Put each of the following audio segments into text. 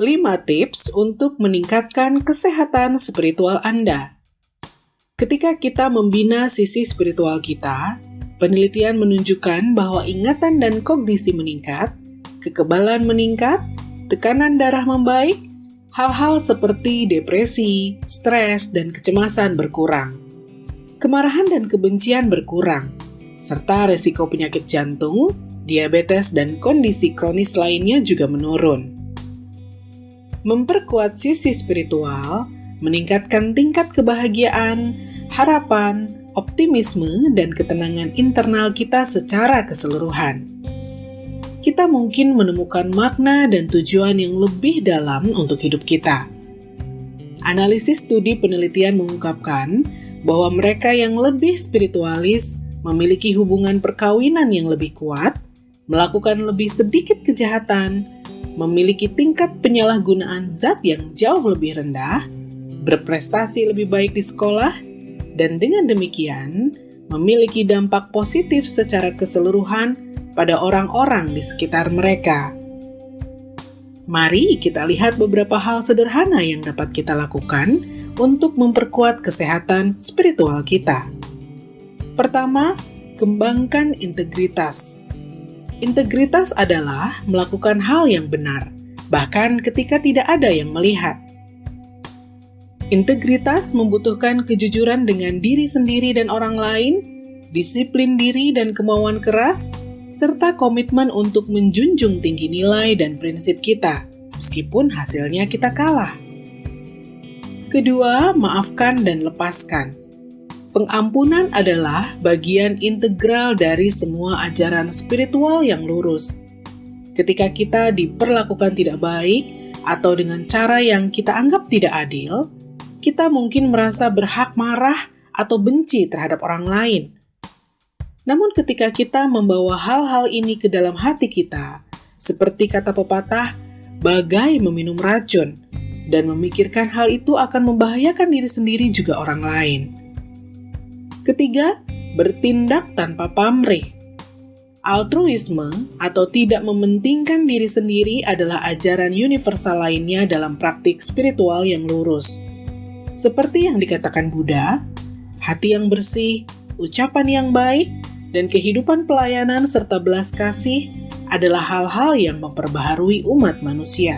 5 tips untuk meningkatkan kesehatan spiritual Anda. Ketika kita membina sisi spiritual kita, penelitian menunjukkan bahwa ingatan dan kognisi meningkat, kekebalan meningkat, tekanan darah membaik, hal-hal seperti depresi, stres, dan kecemasan berkurang. Kemarahan dan kebencian berkurang, serta resiko penyakit jantung, diabetes, dan kondisi kronis lainnya juga menurun. Memperkuat sisi spiritual, meningkatkan tingkat kebahagiaan, harapan, optimisme, dan ketenangan internal kita secara keseluruhan. Kita mungkin menemukan makna dan tujuan yang lebih dalam untuk hidup kita. Analisis studi penelitian mengungkapkan bahwa mereka yang lebih spiritualis memiliki hubungan perkawinan yang lebih kuat, melakukan lebih sedikit kejahatan, memiliki tingkat penyalahgunaan zat yang jauh lebih rendah, berprestasi lebih baik di sekolah, dan dengan demikian memiliki dampak positif secara keseluruhan pada orang-orang di sekitar mereka. Mari kita lihat beberapa hal sederhana yang dapat kita lakukan untuk memperkuat kesehatan spiritual kita. Pertama, kembangkan integritas. Integritas adalah melakukan hal yang benar, bahkan ketika tidak ada yang melihat. Integritas membutuhkan kejujuran dengan diri sendiri dan orang lain, disiplin diri dan kemauan keras, serta komitmen untuk menjunjung tinggi nilai dan prinsip kita, meskipun hasilnya kita kalah. Kedua, maafkan dan lepaskan. Pengampunan adalah bagian integral dari semua ajaran spiritual yang lurus. Ketika kita diperlakukan tidak baik atau dengan cara yang kita anggap tidak adil, kita mungkin merasa berhak marah atau benci terhadap orang lain. Namun ketika kita membawa hal-hal ini ke dalam hati kita, seperti kata pepatah, bagai meminum racun, dan memikirkan hal itu akan membahayakan diri sendiri juga orang lain. Ketiga, bertindak tanpa pamrih. Altruisme atau tidak mementingkan diri sendiri adalah ajaran universal lainnya dalam praktik spiritual yang lurus. Seperti yang dikatakan Buddha, hati yang bersih, ucapan yang baik, dan kehidupan pelayanan serta belas kasih adalah hal-hal yang memperbaharui umat manusia.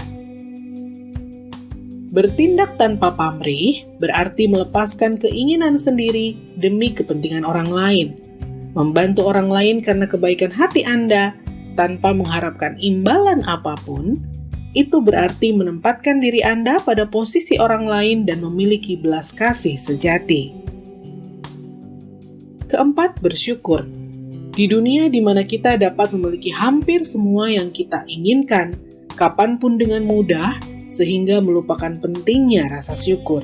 Bertindak tanpa pamrih berarti melepaskan keinginan sendiri demi kepentingan orang lain. Membantu orang lain karena kebaikan hati Anda tanpa mengharapkan imbalan apapun, itu berarti menempatkan diri Anda pada posisi orang lain dan memiliki belas kasih sejati. Keempat, bersyukur. Di dunia di mana kita dapat memiliki hampir semua yang kita inginkan, kapanpun dengan mudah, sehingga melupakan pentingnya rasa syukur.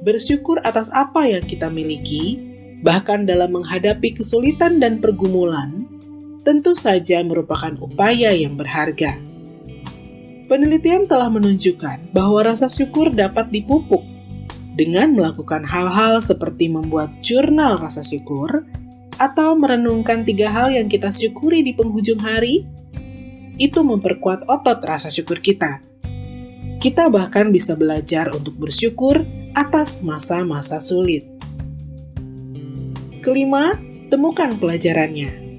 Bersyukur atas apa yang kita miliki, bahkan dalam menghadapi kesulitan dan pergumulan, tentu saja merupakan upaya yang berharga. Penelitian telah menunjukkan bahwa rasa syukur dapat dipupuk dengan melakukan hal-hal seperti membuat jurnal rasa syukur atau merenungkan 3 hal yang kita syukuri di penghujung hari. Itu memperkuat otot rasa syukur kita. Kita bahkan bisa belajar untuk bersyukur atas masa-masa sulit. Kelima, temukan pelajarannya.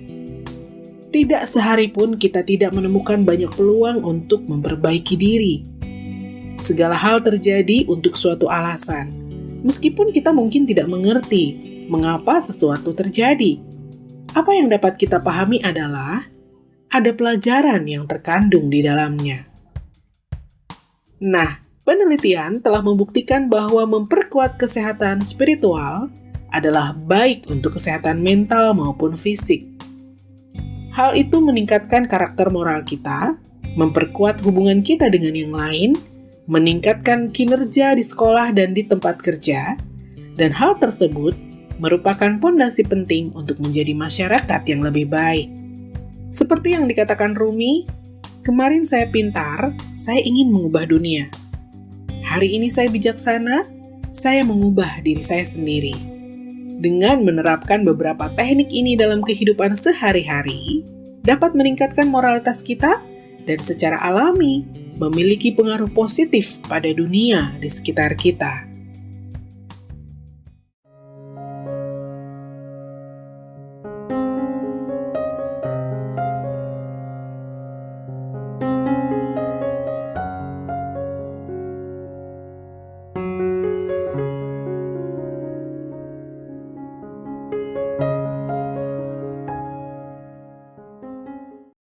Tidak sehari pun kita tidak menemukan banyak peluang untuk memperbaiki diri. Segala hal terjadi untuk suatu alasan, meskipun kita mungkin tidak mengerti mengapa sesuatu terjadi. Apa yang dapat kita pahami adalah ada pelajaran yang terkandung di dalamnya. Nah, penelitian telah membuktikan bahwa memperkuat kesehatan spiritual adalah baik untuk kesehatan mental maupun fisik. Hal itu meningkatkan karakter moral kita, memperkuat hubungan kita dengan yang lain, meningkatkan kinerja di sekolah dan di tempat kerja, dan hal tersebut merupakan pondasi penting untuk menjadi masyarakat yang lebih baik. Seperti yang dikatakan Rumi, kemarin saya pintar, saya ingin mengubah dunia. Hari ini saya bijaksana, saya mengubah diri saya sendiri. Dengan menerapkan beberapa teknik ini dalam kehidupan sehari-hari, dapat meningkatkan moralitas kita dan secara alami memiliki pengaruh positif pada dunia di sekitar kita.